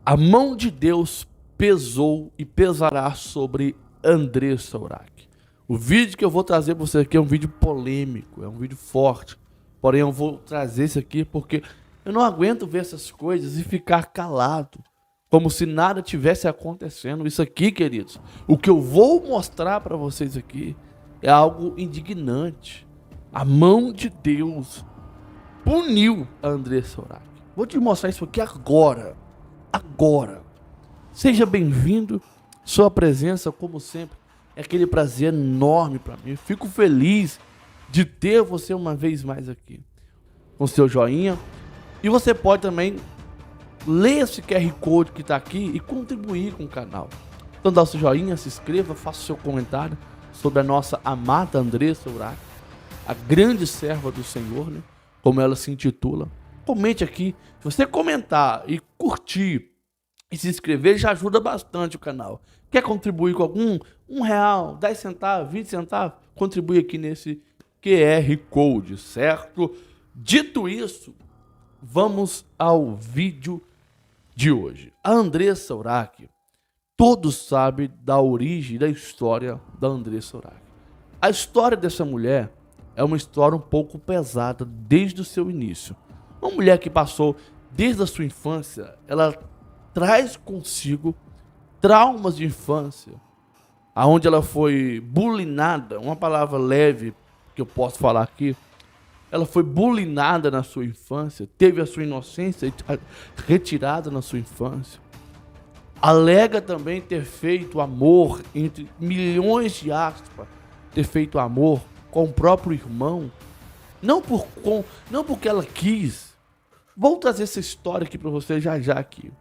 A mão de Deus pesou e pesará sobre Andressa Urach. O vídeo que eu vou trazer para você aqui é um vídeo polêmico, é um vídeo forte. Porém, eu vou trazer isso aqui porque eu não aguento ver essas coisas e ficar calado, como se nada tivesse acontecendo. Isso aqui, queridos, o que eu vou mostrar para vocês aqui é algo indignante. A mão de Deus puniu a Andressa Urach. Vou te mostrar isso aqui agora. Agora. Seja bem-vindo. Sua presença, como sempre, é aquele prazer enorme para mim. Fico feliz de ter você uma vez mais aqui. Com seu joinha. E você pode também ler esse QR Code que está aqui e contribuir com o canal. Então dá o seu joinha, se inscreva, faça o seu comentário sobre a nossa amada Andressa Urach, a grande serva do Senhor, né? Como ela se intitula. Comente aqui. Se você comentar e curtir e se inscrever, já ajuda bastante o canal. Quer contribuir com algum R$1, 10 centavos, 20 centavos? Contribui aqui nesse QR Code, certo? Dito isso, vamos ao vídeo de hoje. A Andressa Urach, todos sabem da origem, da história da Andressa Urach. A história dessa mulher é uma história um pouco pesada desde o seu início. Uma mulher que passou desde a sua infância, ela traz consigo traumas de infância, aonde ela foi bulinada, uma palavra leve que eu posso falar aqui. Ela foi bulinada na sua infância, teve a sua inocência retirada na sua infância. Alega também ter feito amor, entre milhões de aspas, ter feito amor com o próprio irmão, não porque ela quis. Vou trazer essa história aqui para você já aqui.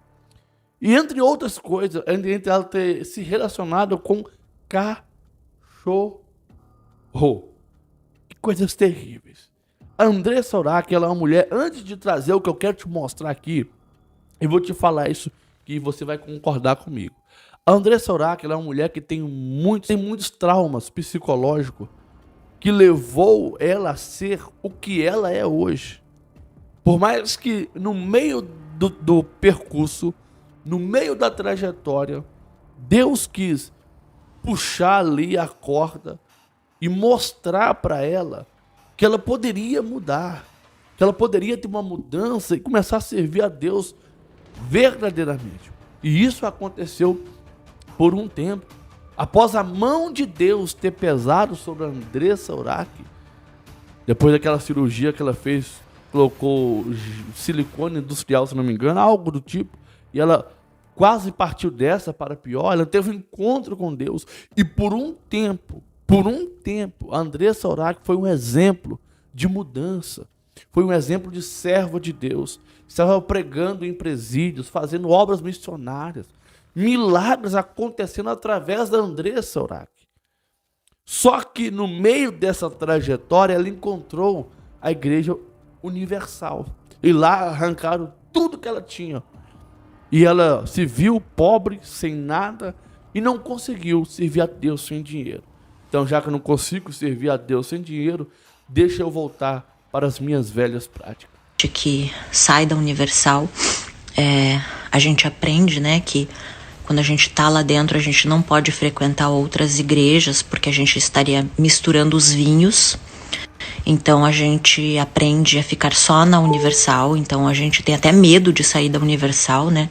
E entre outras coisas, entre ela ter se relacionado com cachorro. Que coisas terríveis. A Andressa Urach, ela é uma mulher, antes de trazer o que eu quero te mostrar aqui, eu vou te falar isso que você vai concordar comigo. A Andressa Urach, ela é uma mulher que tem muitos traumas psicológicos que levou ela a ser o que ela é hoje. Por mais que no meio do percurso, no meio da trajetória, Deus quis puxar ali a corda e mostrar para ela que ela poderia mudar, que ela poderia ter uma mudança e começar a servir a Deus verdadeiramente. E isso aconteceu por um tempo. Após a mão de Deus ter pesado sobre a Andressa Urach, depois daquela cirurgia que ela fez, colocou silicone industrial, se não me engano, algo do tipo, e ela quase partiu dessa para pior. Ela teve um encontro com Deus, e por um tempo, a Andressa Urach foi um exemplo de mudança, foi um exemplo de serva de Deus. Estava pregando em presídios, fazendo obras missionárias, milagres acontecendo através da Andressa Urach. Só que no meio dessa trajetória ela encontrou a Igreja Universal, e lá arrancaram tudo que ela tinha, e ela se viu pobre, sem nada, e não conseguiu servir a Deus sem dinheiro. Então, já que eu não consigo servir a Deus sem dinheiro, deixa eu voltar para as minhas velhas práticas. Que sai da Universal, a gente aprende, né, que quando a gente tá lá dentro, a gente não pode frequentar outras igrejas, porque a gente estaria misturando os vinhos. Então a gente aprende a ficar só na Universal. Então a gente tem até medo de sair da Universal, né,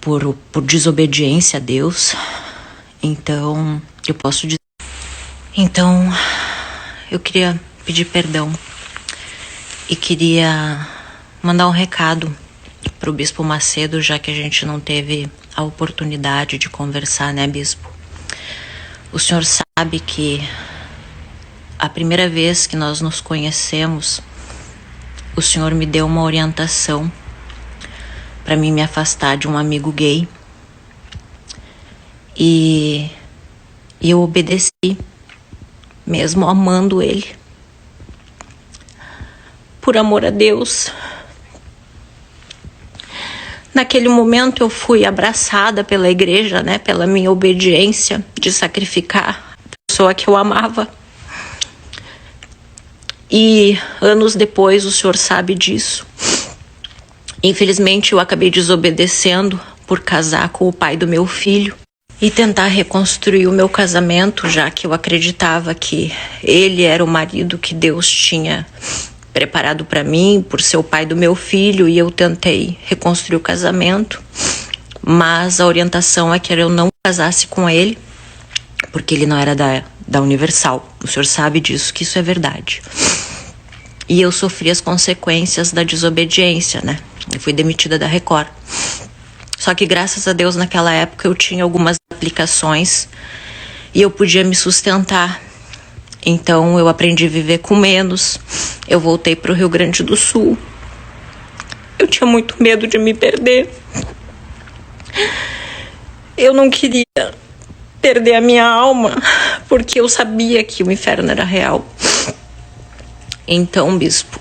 por desobediência a Deus. Então eu posso dizer. Então eu queria pedir perdão e queria mandar um recado para o Bispo Macedo, já que a gente não teve a oportunidade de conversar, né, Bispo? O senhor sabe que a primeira vez que nós nos conhecemos, o senhor me deu uma orientação para mim me afastar de um amigo gay, e eu obedeci, mesmo amando ele, por amor a Deus. Naquele momento eu fui abraçada pela igreja, né, pela minha obediência de sacrificar a pessoa que eu amava. E anos depois, o senhor sabe disso, Infelizmente, eu acabei desobedecendo por casar com o pai do meu filho e tentar reconstruir o meu casamento, já que eu acreditava que ele era o marido que Deus tinha preparado para mim, por ser o pai do meu filho, e eu tentei reconstruir o casamento, mas a orientação é que eu não casasse com ele, porque ele não era da Universal. O senhor sabe disso, que isso é verdade. E eu sofri as consequências da desobediência, né? Eu fui demitida da Record. Só que graças a Deus naquela época eu tinha algumas aplicações e eu podia me sustentar. Então eu aprendi a viver com menos. Eu voltei para o Rio Grande do Sul. Eu tinha muito medo de me perder. Eu não queria perder a minha alma, porque eu sabia que o inferno era real. Então, bispo,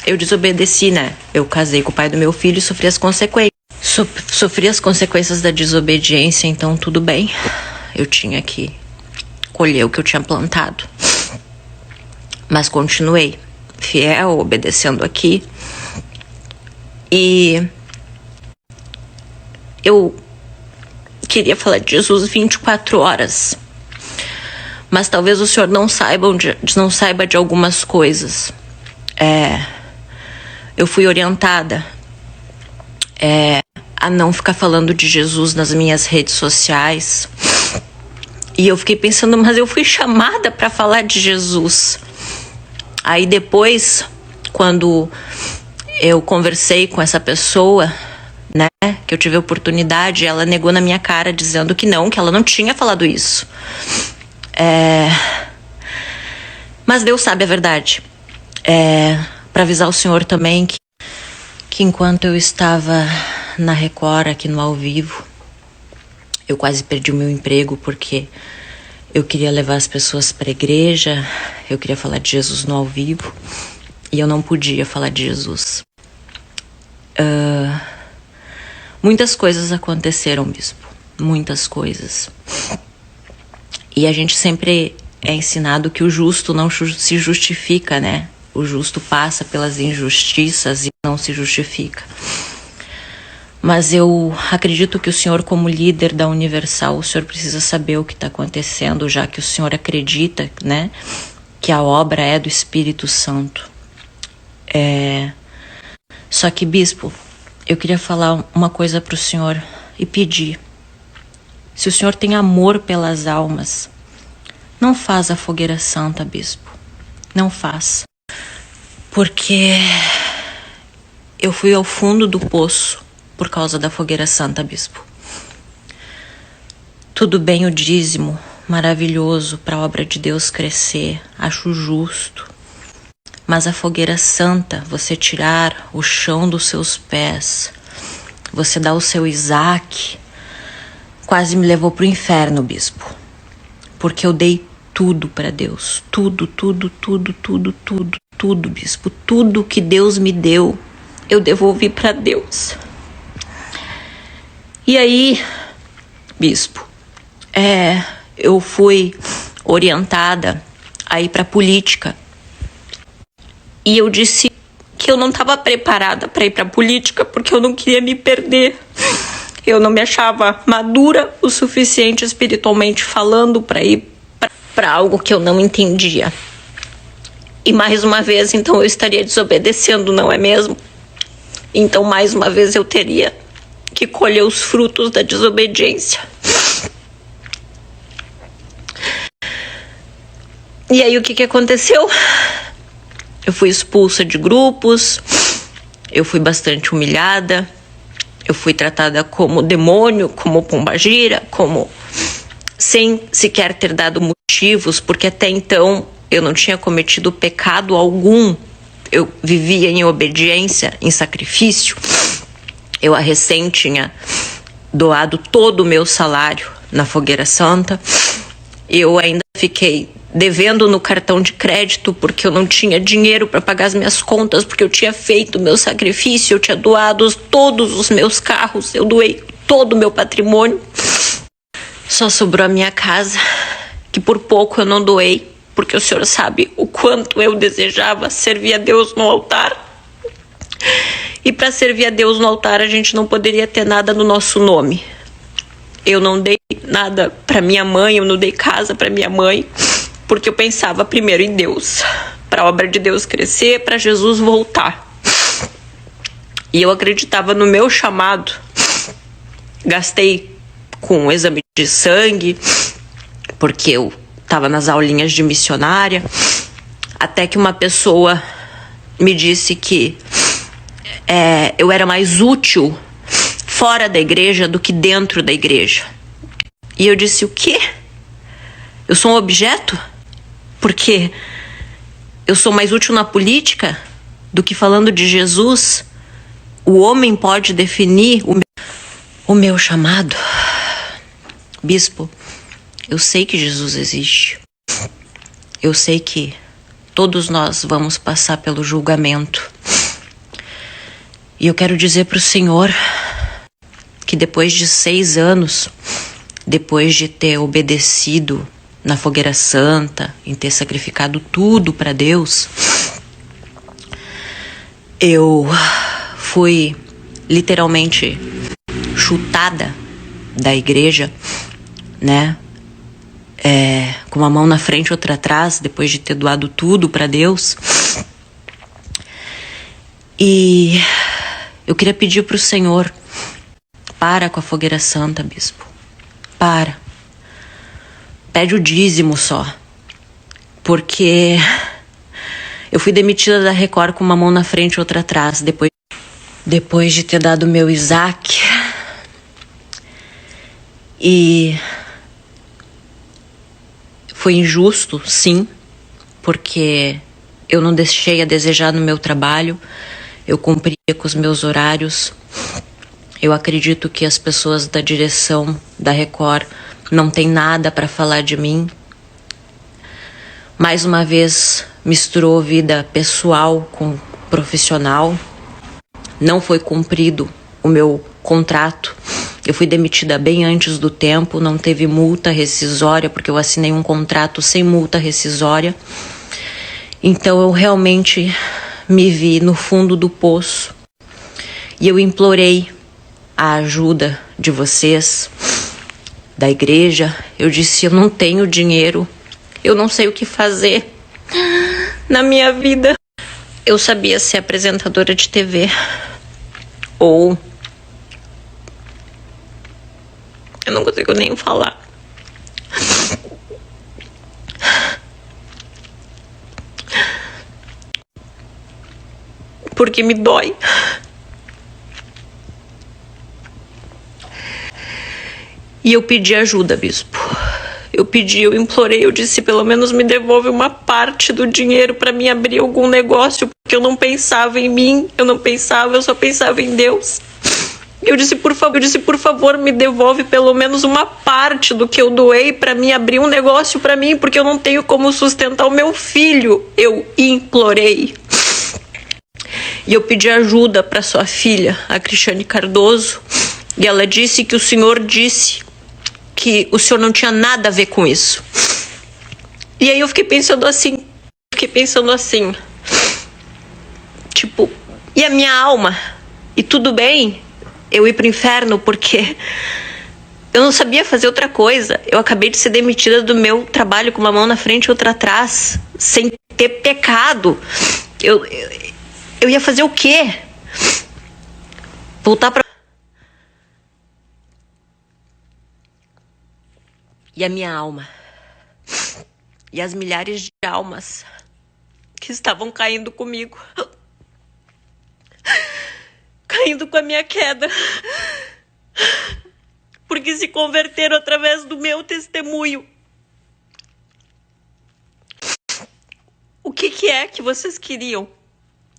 eu desobedeci, né? Eu casei com o pai do meu filho e sofri as consequências. Sofri as consequências da desobediência, então tudo bem. Eu tinha que colher o que eu tinha plantado. Mas continuei fiel, obedecendo aqui. E eu queria falar de Jesus 24 horas. Mas talvez o senhor não saiba de algumas coisas. Eu fui orientada a não ficar falando de Jesus nas minhas redes sociais. E eu fiquei pensando, mas eu fui chamada para falar de Jesus. Aí depois, quando eu conversei com essa pessoa, né, que eu tive a oportunidade, ela negou na minha cara, dizendo que ela não tinha falado isso. Mas Deus sabe a verdade. Para avisar o senhor também que enquanto eu estava na Record, aqui no Ao Vivo, eu quase perdi o meu emprego porque eu queria levar as pessoas para a igreja, eu queria falar de Jesus no Ao Vivo e eu não podia falar de Jesus. Muitas coisas aconteceram, bispo, muitas coisas. E a gente sempre é ensinado que o justo não se justifica, né? O justo passa pelas injustiças e não se justifica. Mas eu acredito que o senhor, como líder da Universal, o senhor precisa saber o que está acontecendo, já que o senhor acredita, né, que a obra é do Espírito Santo. Só que, bispo, eu queria falar uma coisa para o senhor e pedir. Se o senhor tem amor pelas almas, não faz a fogueira santa, bispo. Não faz. Porque eu fui ao fundo do poço por causa da fogueira santa, bispo. Tudo bem o dízimo, maravilhoso para a obra de Deus crescer, acho justo. Mas a fogueira santa, você tirar o chão dos seus pés, você dar o seu Isaac, quase me levou para o inferno, bispo. Porque eu dei tudo para Deus. Tudo, bispo. Tudo que Deus me deu, eu devolvi para Deus. E aí, bispo, eu fui orientada a ir para política. E eu disse que eu não estava preparada para ir para política porque eu não queria me perder. Eu não me achava madura o suficiente espiritualmente falando para ir para algo que eu não entendia. E mais uma vez, então, eu estaria desobedecendo, não é mesmo? Então, mais uma vez, eu teria que colher os frutos da desobediência. E aí, o que aconteceu? Eu fui expulsa de grupos, eu fui bastante humilhada, eu fui tratada como demônio, como pombagira, sem sequer ter dado motivos, porque até então eu não tinha cometido pecado algum. Eu vivia em obediência, em sacrifício. Eu, a recém, tinha doado todo o meu salário na Fogueira Santa. Eu ainda fiquei devendo no cartão de crédito porque eu não tinha dinheiro para pagar as minhas contas, porque eu tinha feito o meu sacrifício, eu tinha doado todos os meus carros, eu doei todo o meu patrimônio. Só sobrou a minha casa, que por pouco eu não doei, porque o senhor sabe o quanto eu desejava servir a Deus no altar. E para servir a Deus no altar, a gente não poderia ter nada no nosso nome. Eu não dei nada para minha mãe, eu não dei casa para minha mãe, porque eu pensava primeiro em Deus, para a obra de Deus crescer, para Jesus voltar. E eu acreditava no meu chamado. Gastei com um exame de sangue, porque eu estava nas aulinhas de missionária, até que uma pessoa me disse que eu era mais útil fora da igreja do que dentro da igreja. E eu disse, o quê? Eu sou um objeto? Porque eu sou mais útil na política do que falando de Jesus? O homem pode definir o meu chamado? Bispo, eu sei que Jesus existe. Eu sei que todos nós vamos passar pelo julgamento. E eu quero dizer para o Senhor que depois de 6 anos, depois de ter obedecido na fogueira santa, em ter sacrificado tudo para Deus, eu fui literalmente chutada da igreja, né? Com uma mão na frente e outra atrás, depois de ter doado tudo para Deus. E eu queria pedir para o Senhor, para com a fogueira santa, bispo. Para. Pede o dízimo só. Porque eu fui demitida da Record com uma mão na frente e outra atrás, depois de ter dado meu Isaac. E foi injusto, sim, porque eu não deixei a desejar no meu trabalho, eu cumpria com os meus horários. Eu acredito que as pessoas da direção da Record não têm nada para falar de mim. Mais uma vez, misturou vida pessoal com profissional. Não foi cumprido o meu contrato. Eu fui demitida bem antes do tempo, não teve multa rescisória, porque eu assinei um contrato sem multa rescisória. Então eu realmente me vi no fundo do poço. E eu implorei a ajuda de vocês, da igreja. Eu disse, eu não tenho dinheiro, eu não sei o que fazer na minha vida. Eu sabia ser apresentadora de TV, ou... eu não consigo nem falar. Porque me dói. E eu pedi ajuda, bispo. Eu implorei, eu disse, pelo menos me devolve uma parte do dinheiro para mim abrir algum negócio, porque eu não pensava em mim, eu só pensava em Deus. Eu disse, por favor, me devolve pelo menos uma parte do que eu doei para mim abrir um negócio para mim, porque eu não tenho como sustentar o meu filho. Eu implorei. E eu pedi ajuda para sua filha, a Cristiane Cardoso, e ela disse que o senhor disse que o senhor não tinha nada a ver com isso. E aí eu fiquei pensando assim, tipo, e a minha alma? E tudo bem eu ir pro inferno porque eu não sabia fazer outra coisa. Eu acabei de ser demitida do meu trabalho com uma mão na frente e outra atrás, sem ter pecado. Eu ia fazer o quê? Voltar pra... E a minha alma? E as milhares de almas que estavam caindo comigo, caindo com a minha queda, porque se converteram através do meu testemunho. O que é que vocês queriam?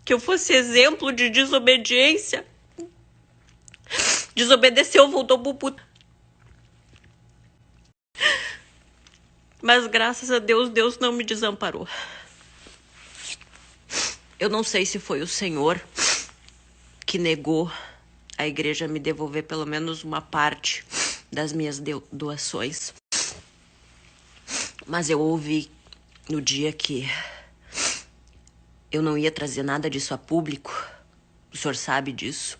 Que eu fosse exemplo de desobediência? Desobedeceu, voltou pro puto. Mas graças a Deus, Deus não me desamparou. Eu não sei se foi o Senhor que negou a igreja me devolver pelo menos uma parte das minhas doações. Mas eu ouvi no dia que eu não ia trazer nada disso a público, O senhor sabe disso.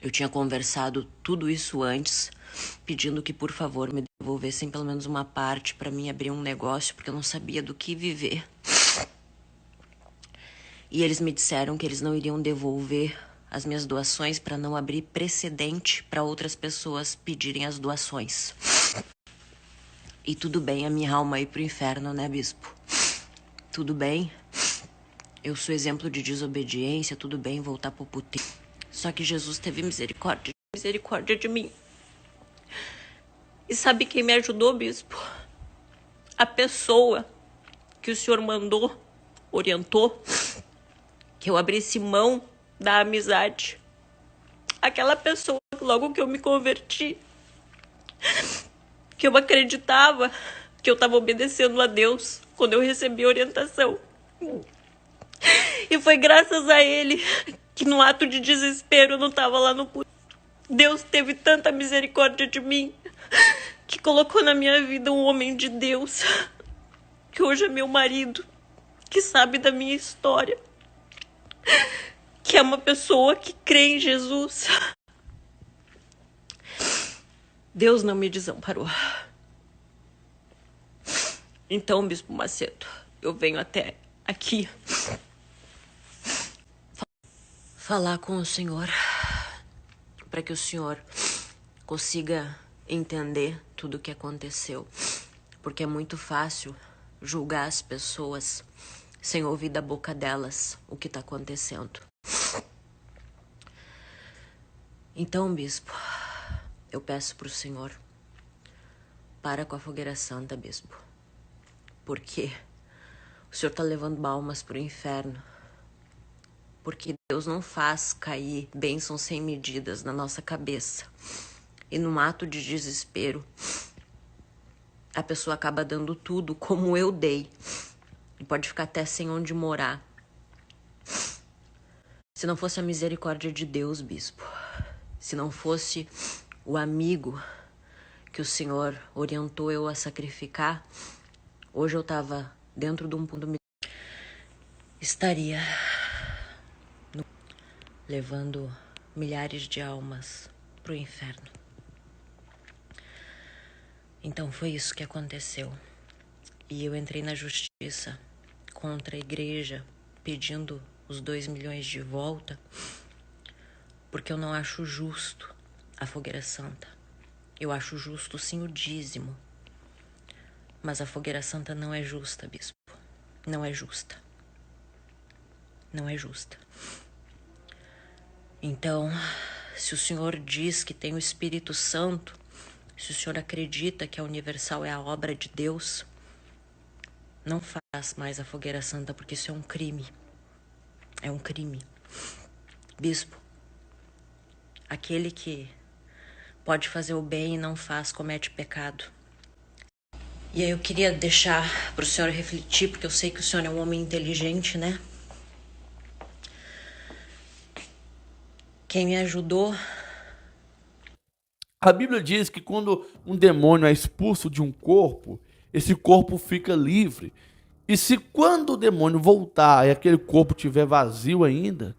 Eu tinha conversado tudo isso antes, pedindo que, por favor, me devolvessem pelo menos uma parte para mim abrir um negócio, porque eu não sabia do que viver. E eles me disseram que eles não iriam devolver as minhas doações para não abrir precedente para outras pessoas pedirem as doações. E tudo bem a minha alma ir pro inferno, né, bispo? Tudo bem. Eu sou exemplo de desobediência, tudo bem voltar pro puteiro. Só que Jesus teve misericórdia de mim. E sabe quem me ajudou, bispo? A pessoa que o senhor mandou, orientou, que eu abrisse mão da amizade. Aquela pessoa, logo que eu me converti, que eu acreditava que eu estava obedecendo a Deus quando eu recebi orientação. E foi graças a ele que no ato de desespero eu não estava lá no puteiro. Deus teve tanta misericórdia de mim que colocou na minha vida um homem de Deus, que hoje é meu marido, que sabe da minha história, que é uma pessoa que crê em Jesus. Deus não me desamparou. Então, Bispo Macedo, eu venho até aqui falar com o senhor para que o senhor consiga entender tudo o que aconteceu, porque é muito fácil julgar as pessoas sem ouvir da boca delas o que está acontecendo. Então, bispo, eu peço para o senhor, para com a fogueira santa, bispo, porque o senhor está levando almas para o inferno, porque Deus não faz cair bênçãos sem medidas na nossa cabeça. E num ato de desespero, a pessoa acaba dando tudo como eu dei. E pode ficar até sem onde morar. Se não fosse a misericórdia de Deus, bispo, se não fosse o amigo que o senhor orientou eu a sacrificar, hoje eu estava dentro de um ponto... Estaria levando milhares de almas para o inferno. Então foi isso que aconteceu. E eu entrei na justiça contra a igreja, pedindo os 2 milhões de volta, porque eu não acho justo a fogueira santa. Eu acho justo sim o dízimo, mas a fogueira santa não é justa, bispo. Não é justa. Não é justa. Então, se o senhor diz que tem o Espírito Santo, se o senhor acredita que a Universal é a obra de Deus, não faz mais a fogueira santa, porque isso é um crime. É um crime. Bispo, aquele que pode fazer o bem e não faz, comete pecado. E aí eu queria deixar para o senhor refletir, porque eu sei que o senhor é um homem inteligente, né? Quem me ajudou... A Bíblia diz que quando um demônio é expulso de um corpo, esse corpo fica livre. E se quando o demônio voltar e aquele corpo estiver vazio ainda,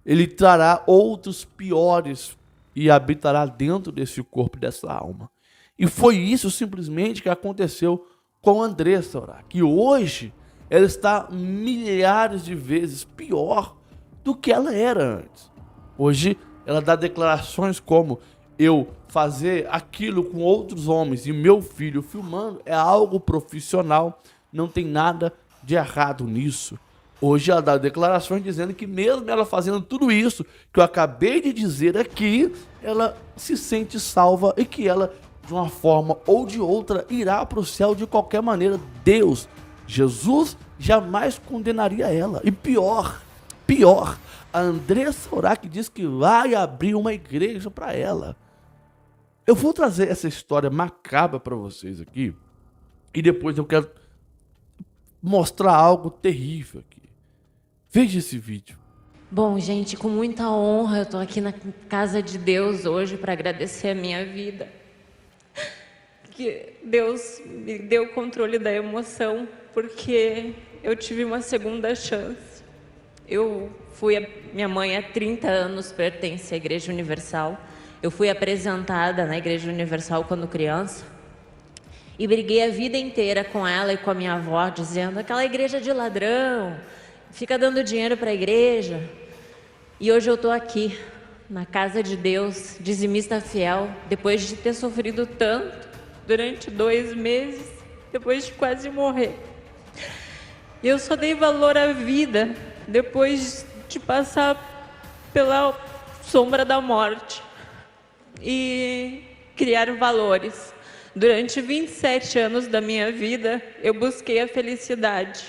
ele trará outros piores e habitará dentro desse corpo, dessa alma. E foi isso simplesmente que aconteceu com a Andressa Urach, que hoje ela está milhares de vezes pior do que ela era antes. Hoje ela dá declarações como: eu fazer aquilo com outros homens e meu filho filmando é algo profissional, não tem nada de errado nisso. Hoje ela dá declarações dizendo que mesmo ela fazendo tudo isso que eu acabei de dizer aqui, ela se sente salva e que ela, de uma forma ou de outra, irá para o céu de qualquer maneira. Deus, Jesus, jamais condenaria ela. E pior, a Andressa Urach diz que vai abrir uma igreja para ela. Eu vou trazer essa história macabra para vocês aqui e depois eu quero mostrar algo terrível aqui. Veja esse vídeo. Bom, gente, com muita honra eu tô aqui na casa de Deus hoje para agradecer a minha vida. Que Deus me deu o controle da emoção, porque eu tive uma segunda chance. Minha mãe há 30 anos pertence à Igreja Universal. Eu fui apresentada na Igreja Universal quando criança e briguei a vida inteira com ela e com a minha avó, dizendo: aquela igreja de ladrão, fica dando dinheiro para a igreja. E hoje eu estou aqui, na casa de Deus, dizimista fiel, depois de ter sofrido tanto durante 2 meses, depois de quase morrer. Eu só dei valor à vida depois de passar pela sombra da morte e criar valores. Durante 27 anos da minha vida, eu busquei a felicidade,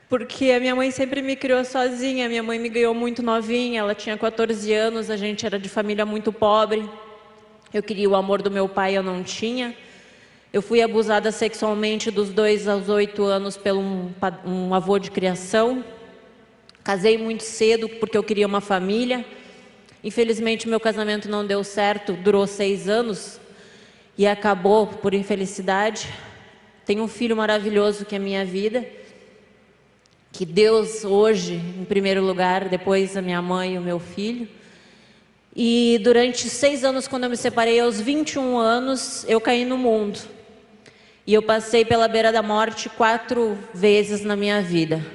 porque a minha mãe sempre me criou sozinha. Minha mãe me ganhou muito novinha, ela tinha 14 anos, a gente era de família muito pobre. Eu queria o amor do meu pai, eu não tinha. Eu fui abusada sexualmente dos 2 aos 8 anos por um avô de criação. Casei muito cedo porque eu queria uma família. Infelizmente, meu casamento não deu certo, durou 6 anos e acabou por infelicidade. Tenho um filho maravilhoso que é a minha vida, que Deus hoje, em primeiro lugar, depois a minha mãe e o meu filho. E durante 6 anos, quando eu me separei, aos 21 anos, eu caí no mundo. E eu passei pela beira da morte 4 vezes na minha vida.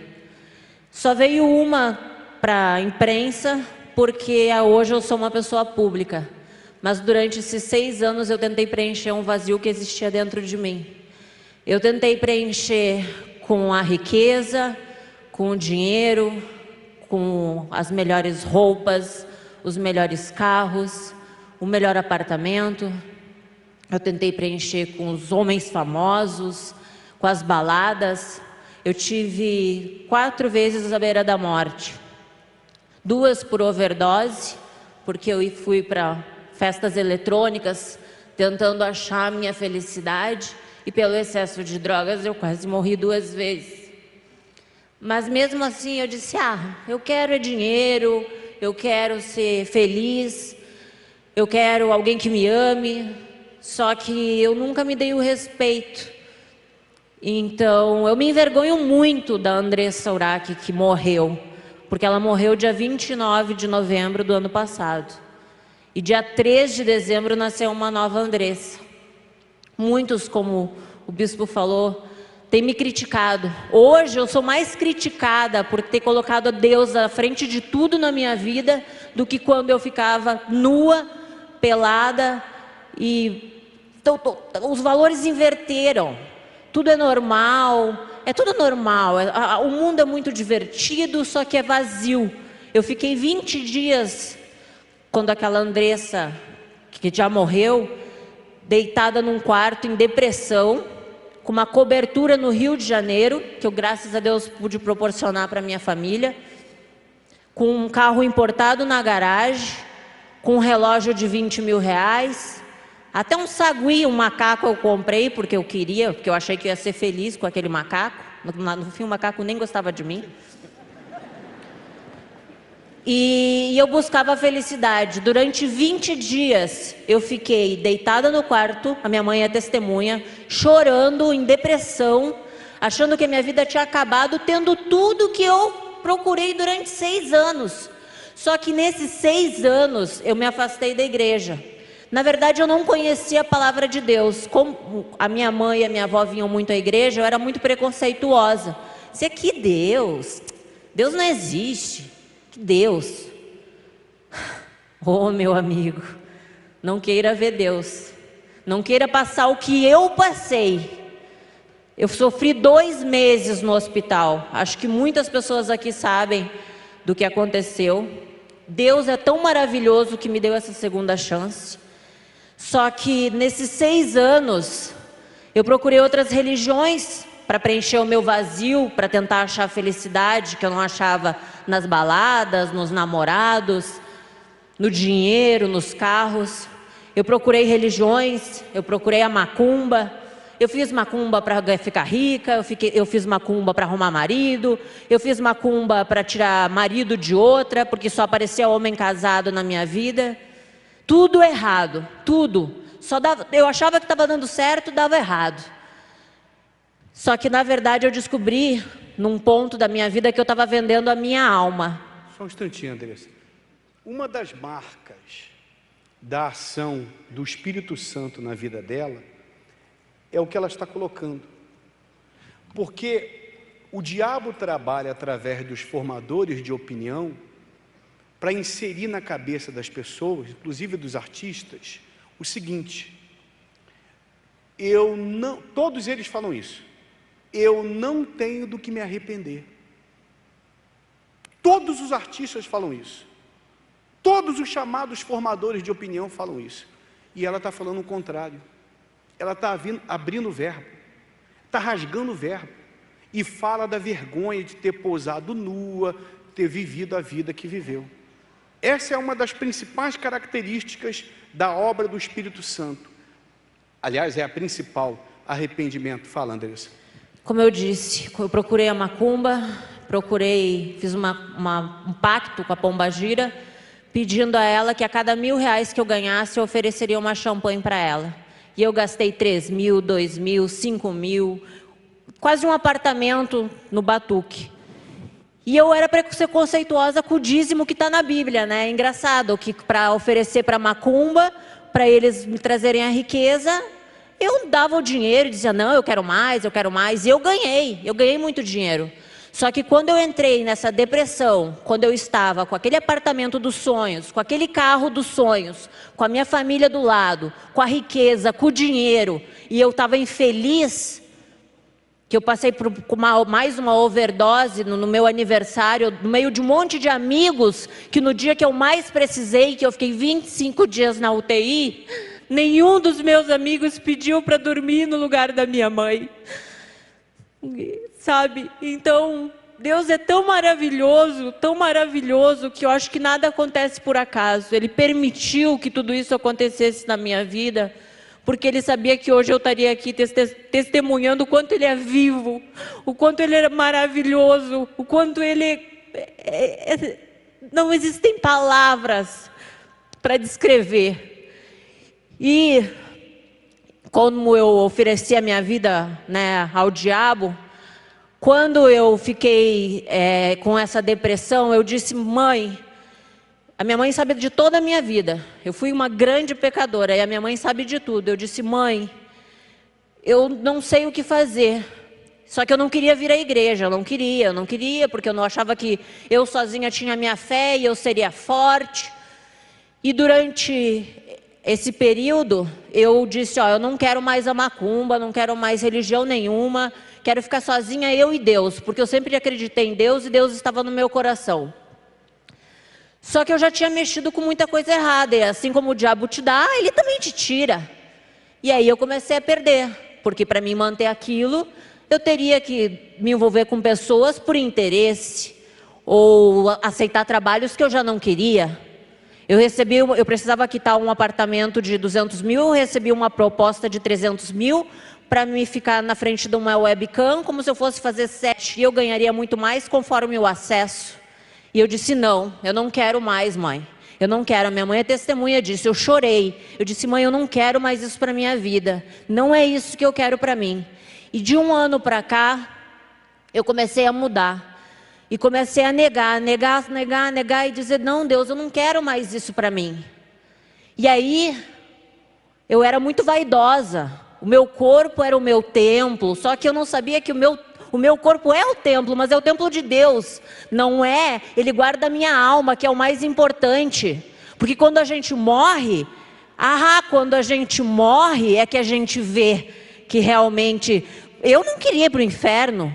Só veio uma para a imprensa, porque hoje eu sou uma pessoa pública. Mas durante esses 6 anos eu tentei preencher um vazio que existia dentro de mim. Eu tentei preencher com a riqueza, com o dinheiro, com as melhores roupas, os melhores carros, o melhor apartamento. Eu tentei preencher com os homens famosos, com as baladas. Eu tive 4 vezes à beira da morte. 2 por overdose, porque eu fui para festas eletrônicas tentando achar a minha felicidade, e pelo excesso de drogas eu quase morri 2 vezes. Mas mesmo assim eu disse: eu quero é dinheiro, eu quero ser feliz, eu quero alguém que me ame. Só que eu nunca me dei o respeito. Então eu me envergonho muito da Andressa Urach, que morreu, porque ela morreu dia 29 de novembro do ano passado. E dia 3 de dezembro nasceu uma nova Andressa. Muitos, como o bispo falou, têm me criticado. Hoje eu sou mais criticada por ter colocado a Deus à frente de tudo na minha vida do que quando eu ficava nua, pelada. E então, os valores inverteram. Tudo é normal, é tudo normal. O mundo é muito divertido, só que é vazio. Eu fiquei 20 dias, quando aquela Andressa, que já morreu, deitada num quarto em depressão, com uma cobertura no Rio de Janeiro, que eu, graças a Deus, pude proporcionar para minha família, com um carro importado na garagem, com um relógio de 20 mil reais, até um sagui, um macaco eu comprei porque eu queria, porque eu achei que ia ser feliz com aquele macaco. No fim o macaco nem gostava de mim. E eu buscava a felicidade. Durante 20 dias eu fiquei deitada no quarto, a minha mãe é testemunha, chorando, em depressão, achando que a minha vida tinha acabado, tendo tudo que eu procurei durante 6 anos. Só que nesses 6 anos eu me afastei da igreja. Na verdade, eu não conhecia a palavra de Deus. Como a minha mãe e a minha avó vinham muito à igreja, eu era muito preconceituosa. Dizia: que Deus? Deus não existe. Que Deus? Oh, meu amigo, não queira ver Deus. Não queira passar o que eu passei. Eu sofri 2 meses no hospital. Acho que muitas pessoas aqui sabem do que aconteceu. Deus é tão maravilhoso que me deu essa segunda chance. Só que nesses 6 anos, eu procurei outras religiões para preencher o meu vazio, para tentar achar felicidade, que eu não achava nas baladas, nos namorados, no dinheiro, nos carros. Eu procurei religiões, eu procurei a macumba. Eu fiz macumba para ficar rica, eu fiz macumba para arrumar marido, eu fiz macumba para tirar marido de outra, porque só aparecia homem casado na minha vida. Tudo errado, tudo. Eu achava que estava dando certo, dava errado. Só que na verdade eu descobri num ponto da minha vida que eu estava vendendo a minha alma. Só um instantinho, Andressa. Uma das marcas da ação do Espírito Santo na vida dela é o que ela está colocando. Porque o diabo trabalha através dos formadores de opinião para inserir na cabeça das pessoas, inclusive dos artistas, o seguinte: todos eles falam isso, eu não tenho do que me arrepender. Todos os artistas falam isso. Todos os chamados formadores de opinião falam isso. E ela está falando o contrário. Ela está abrindo o verbo, está rasgando o verbo, e fala da vergonha de ter pousado nua, ter vivido a vida que viveu. Essa é uma das principais características da obra do Espírito Santo. Aliás, é a principal: arrependimento. Fala, Andressa. Como eu disse, eu procurei a macumba, fiz um pacto com a pombagira, pedindo a ela que a cada R$1.000 que eu ganhasse, eu ofereceria uma champanhe para ela. E eu gastei 3.000, 2.000, 5.000, quase um apartamento no Batuque. E eu era preconceituosa com o dízimo que está na Bíblia, né? É engraçado que para oferecer para macumba, para eles me trazerem a riqueza, eu dava o dinheiro e dizia, não, eu quero mais, e eu ganhei muito dinheiro. Só que quando eu entrei nessa depressão, quando eu estava com aquele apartamento dos sonhos, com aquele carro dos sonhos, com a minha família do lado, com a riqueza, com o dinheiro, e eu estava infeliz, que eu passei por mais uma overdose no meu aniversário, no meio de um monte de amigos, que no dia que eu mais precisei, que eu fiquei 25 dias na UTI, nenhum dos meus amigos pediu para dormir no lugar da minha mãe. Sabe? Então, Deus é tão maravilhoso, que eu acho que nada acontece por acaso. Ele permitiu que tudo isso acontecesse na minha vida, porque Ele sabia que hoje eu estaria aqui testemunhando o quanto Ele é vivo, o quanto Ele é maravilhoso, o quanto Ele não existem palavras para descrever. E como eu ofereci a minha vida, né, ao diabo, quando eu fiquei com essa depressão, eu disse, mãe, a minha mãe sabe de toda a minha vida, eu fui uma grande pecadora, e a minha mãe sabe de tudo. Eu disse, mãe, eu não sei o que fazer, só que eu não queria vir à igreja, eu não queria, porque eu não achava que eu sozinha tinha a minha fé e eu seria forte. E durante esse período, eu disse, eu não quero mais a macumba, não quero mais religião nenhuma, quero ficar sozinha, eu e Deus, porque eu sempre acreditei em Deus e Deus estava no meu coração. Só que eu já tinha mexido com muita coisa errada, e assim como o diabo te dá, ele também te tira. E aí eu comecei a perder, porque para mim manter aquilo, eu teria que me envolver com pessoas por interesse, ou aceitar trabalhos que eu já não queria. Eu precisava quitar um apartamento de 200 mil, eu recebi uma proposta de 300 mil, para me ficar na frente de uma webcam, como se eu fosse fazer 7, e eu ganharia muito mais conforme o acesso. E eu disse, não, eu não quero mais, mãe. Eu não quero, a minha mãe é testemunha disso, eu chorei. Eu disse, mãe, eu não quero mais isso para a minha vida. Não é isso que eu quero para mim. E de um ano para cá, eu comecei a mudar. E comecei a negar, e dizer, não, Deus, eu não quero mais isso para mim. E aí, eu era muito vaidosa. O meu corpo era o meu templo, só que eu não sabia que o meu corpo é o templo, mas é o templo de Deus. Não é, Ele guarda a minha alma, que é o mais importante. Porque quando a gente morre, quando a gente morre é que a gente vê que realmente... Eu não queria ir para o inferno,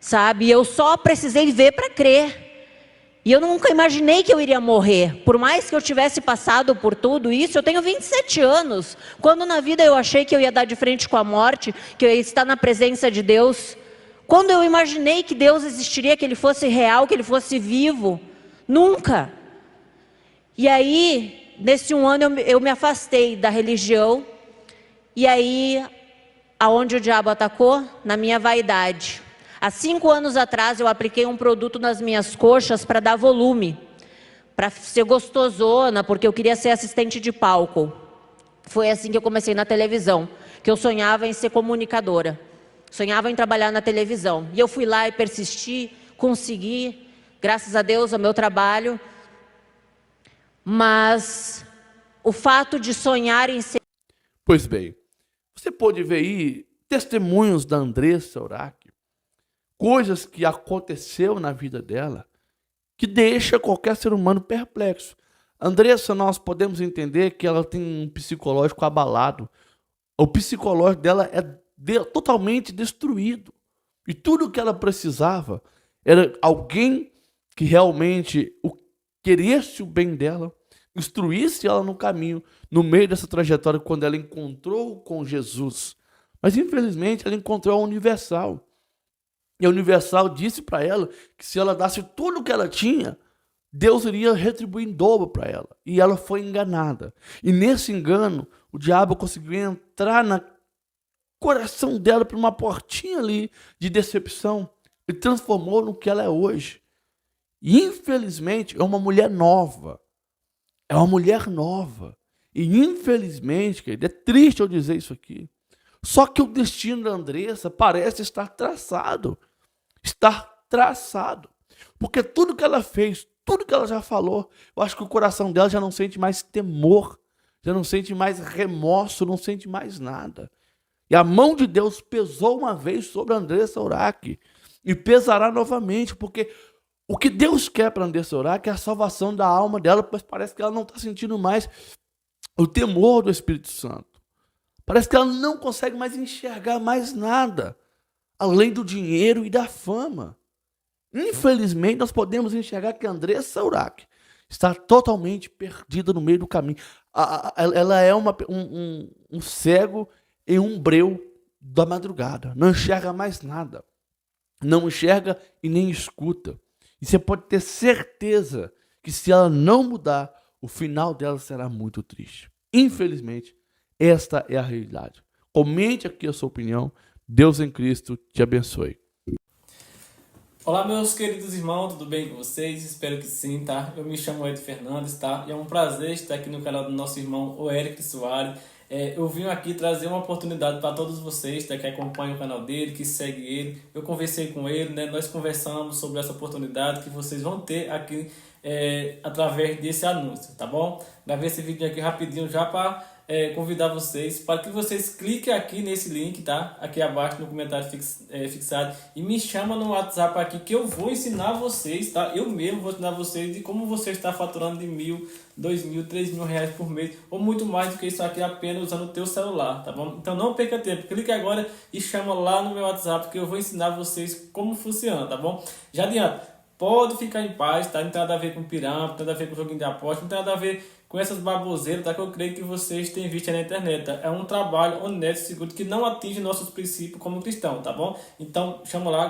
sabe? Eu só precisei ver para crer. E eu nunca imaginei que eu iria morrer. Por mais que eu tivesse passado por tudo isso, eu tenho 27 anos. Quando na vida eu achei que eu ia dar de frente com a morte, que eu ia estar na presença de Deus. Quando eu imaginei que Deus existiria, que Ele fosse real, que Ele fosse vivo. Nunca. E aí, nesse um ano eu me afastei da religião. E aí, aonde o diabo atacou? Na minha vaidade. Há 5 anos atrás eu apliquei um produto nas minhas coxas para dar volume, para ser gostosona, porque eu queria ser assistente de palco. Foi assim que eu comecei na televisão, que eu sonhava em ser comunicadora. sonhava em trabalhar na televisão. E eu fui lá e persisti, consegui, graças a Deus, ao meu trabalho. Mas o fato de sonhar em ser... Pois bem, você pode ver aí testemunhos da Andressa Urach, coisas que aconteceu na vida dela, que deixa qualquer ser humano perplexo. Andressa, nós podemos entender que ela tem um psicológico abalado. O psicológico dela é totalmente destruído. E tudo que ela precisava era alguém que realmente queresse o bem dela, instruísse ela no caminho, no meio dessa trajetória, quando ela encontrou com Jesus. Mas, infelizmente, ela encontrou a Universal. E a Universal disse para ela que se ela desse tudo o que ela tinha, Deus iria retribuir em dobro para ela. E ela foi enganada. E nesse engano, o diabo conseguiu entrar no coração dela por uma portinha ali de decepção e transformou no que ela é hoje. E infelizmente é uma mulher nova. É uma mulher nova. E infelizmente, querido, é triste eu dizer isso aqui. Só que o destino da Andressa parece estar traçado. Estar traçado. Porque tudo que ela fez, tudo que ela já falou, eu acho que o coração dela já não sente mais temor, já não sente mais remorso, não sente mais nada. E a mão de Deus pesou uma vez sobre a Andressa Urach e pesará novamente, porque o que Deus quer para a Andressa Urach é a salvação da alma dela, pois parece que ela não está sentindo mais o temor do Espírito Santo. Parece que ela não consegue mais enxergar mais nada, além do dinheiro e da fama. Infelizmente, nós podemos enxergar que a Andressa Urach está totalmente perdida no meio do caminho. Ela é um cego em um breu da madrugada. Não enxerga mais nada. Não enxerga e nem escuta. E você pode ter certeza que se ela não mudar, o final dela será muito triste. Infelizmente, esta é a realidade. Comente aqui a sua opinião. Deus em Cristo te abençoe. Olá, meus queridos irmãos, tudo bem com vocês? Espero que sim, tá? Eu me chamo Ed Fernandes, tá? E é um prazer estar aqui no canal do nosso irmão, o Eric Soares. Eu vim aqui trazer uma oportunidade para todos vocês, tá? Que acompanham o canal dele, que segue ele. Eu conversei com ele, né? Nós conversamos sobre essa oportunidade que vocês vão ter aqui através desse anúncio, tá bom? Gravei esse vídeo aqui rapidinho já para convidar vocês para que vocês cliquem aqui nesse link, tá? Aqui abaixo no comentário fixado e me chama no WhatsApp aqui que eu vou ensinar vocês, tá? Eu mesmo vou ensinar vocês de como você está faturando de 1.000, 2.000, 3.000 reais por mês ou muito mais do que isso aqui apenas usando o teu celular, tá bom? Então não perca tempo, clique agora e chama lá no meu WhatsApp que eu vou ensinar vocês como funciona, tá bom? Já adianto, pode ficar em paz, tá? Não tem nada a ver com pirâmide, não tem nada a ver com joguinho de aposta, não tem nada a ver com essas baboseiras, tá? Que eu creio que vocês têm visto aí na internet, tá? É um trabalho honesto e seguro que não atinge nossos princípios como cristão, tá bom? Então, chama lá.